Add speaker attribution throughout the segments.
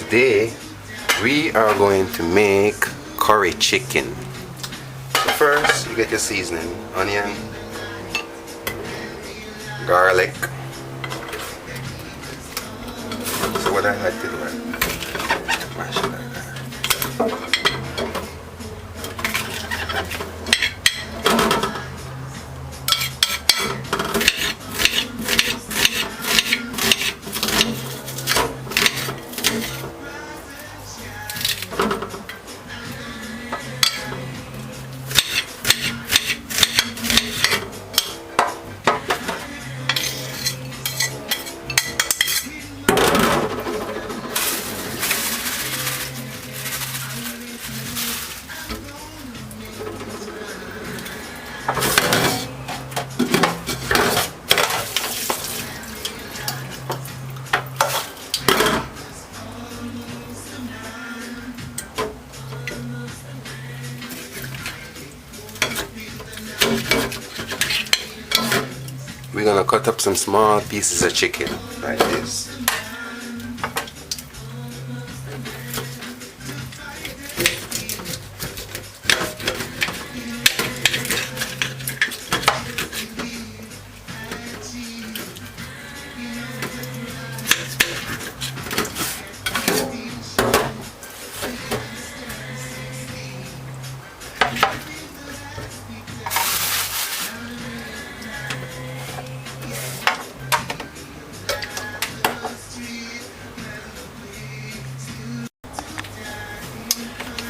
Speaker 1: Today we are going to make curry chicken. So first you get your seasoning, onion, garlic. So what I had to do, I mash it like that. We're gonna cut up some small pieces of chicken like this.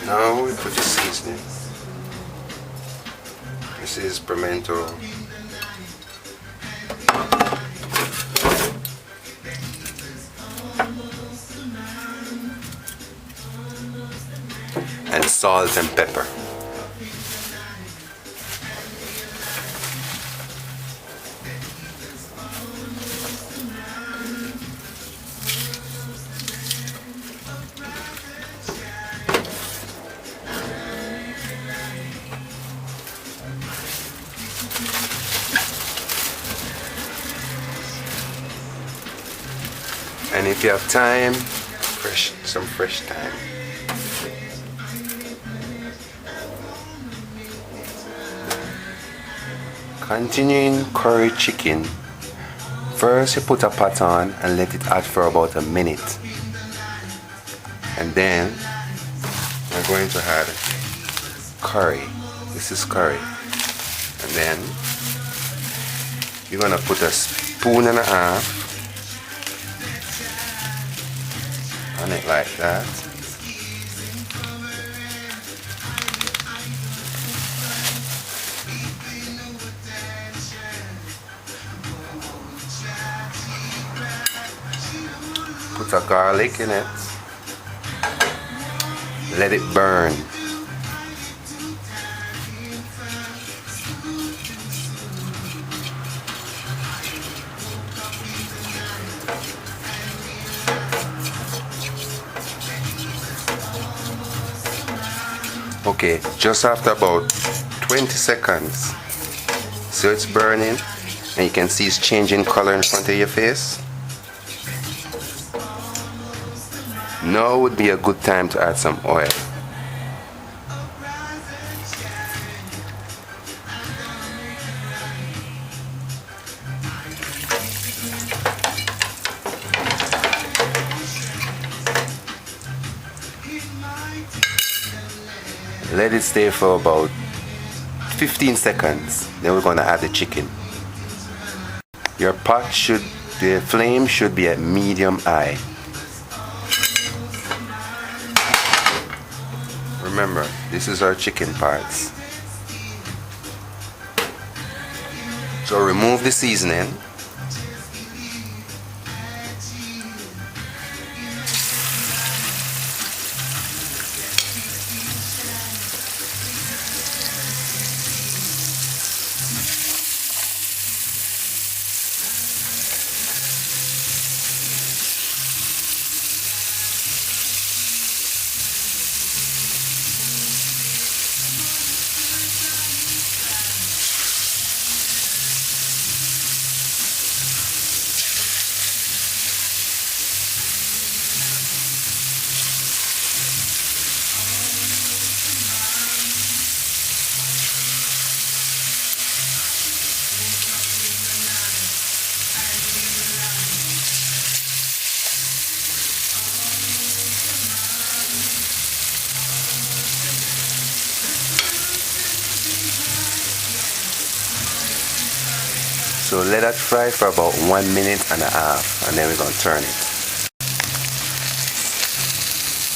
Speaker 1: Now we put the seasoning. This is pimento, and salt and pepper. And if you have time, some fresh thyme. Continuing curry chicken, first you put a pot on and let it add for about a minute. And then we're going to add curry. This is curry. And then you're going to put a spoon and a half on it like that. Put a garlic in it. Let it burn. Okay, just after about 20 seconds, so it's burning and you can see it's changing color in front of your face. Now would be a good time to add some oil. Let it stay for about 15 seconds. Then we're going to add the chicken. Your pot the flame should be at medium high. Remember, this is our chicken parts. So remove the seasoning. So let that fry for about 1.5 minutes, and then we're going to turn it.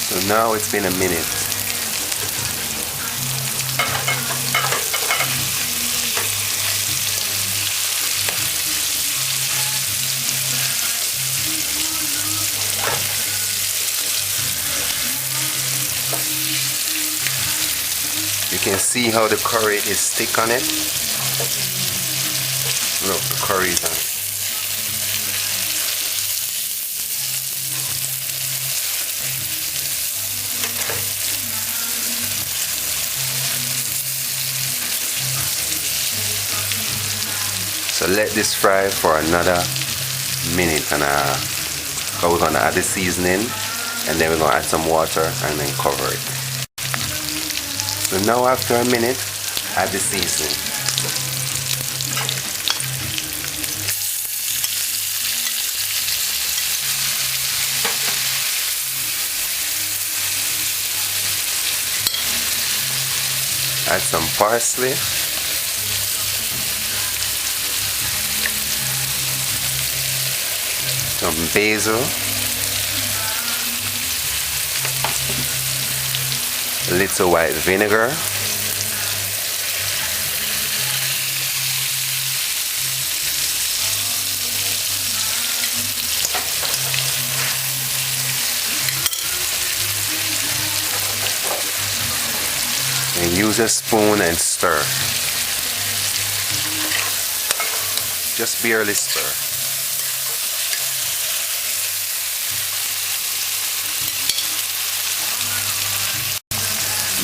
Speaker 1: So now it's been a minute. You can see how the curry is thick on it. Look, the curry is on it. So let this fry for another 1.5 minutes. We're going to add the seasoning, and then we're going to add some water and then cover it. So now after a minute, add the seasoning. Add some parsley. Some basil. A little white vinegar. And use a spoon and stir. Just barely stir.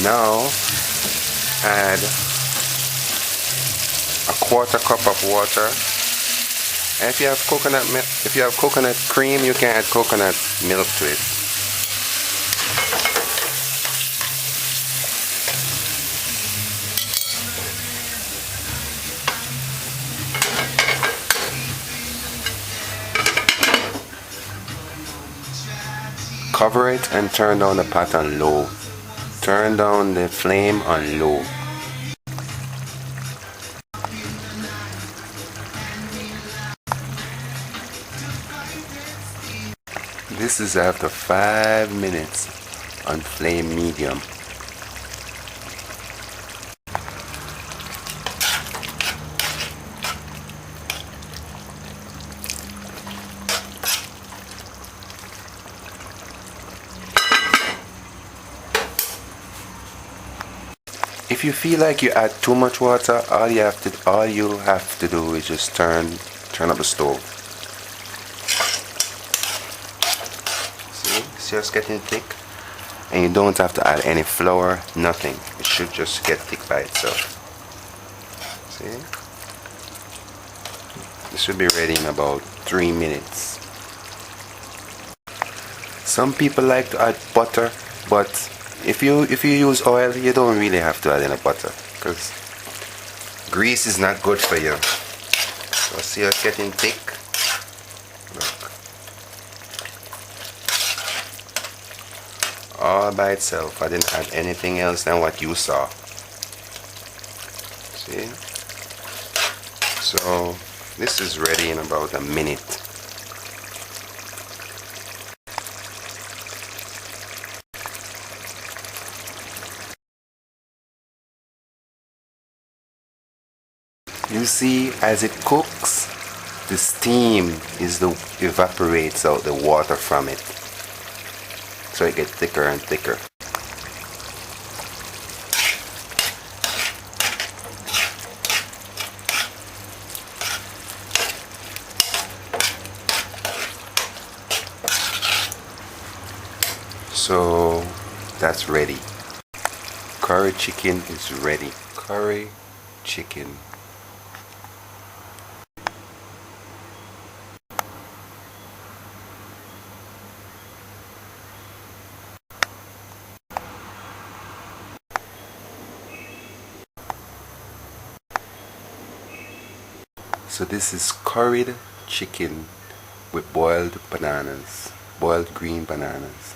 Speaker 1: Now add a 1/4 cup of water. And if you have coconut cream, you can add coconut milk to it. Cover it and turn down the pot on low. Turn down the flame on low. This is after 5 minutes on flame medium. If you feel like you add too much water, all you have to do is just turn up the stove. See, it's just getting thick, and you don't have to add any flour, nothing. It should just get thick by itself. See, this should be ready in about 3 minutes. Some people like to add butter, but if you use oil, you don't really have to add any butter, because grease is not good for you. So see how it's getting thick? Look. All by itself. I didn't add anything else than what you saw. See? So this is ready in about a minute. You see, as it cooks, the steam evaporates out the water from it. So it gets thicker and thicker. So that's ready. Curry chicken is ready. Curry chicken. So this is curried chicken with boiled bananas, boiled green bananas.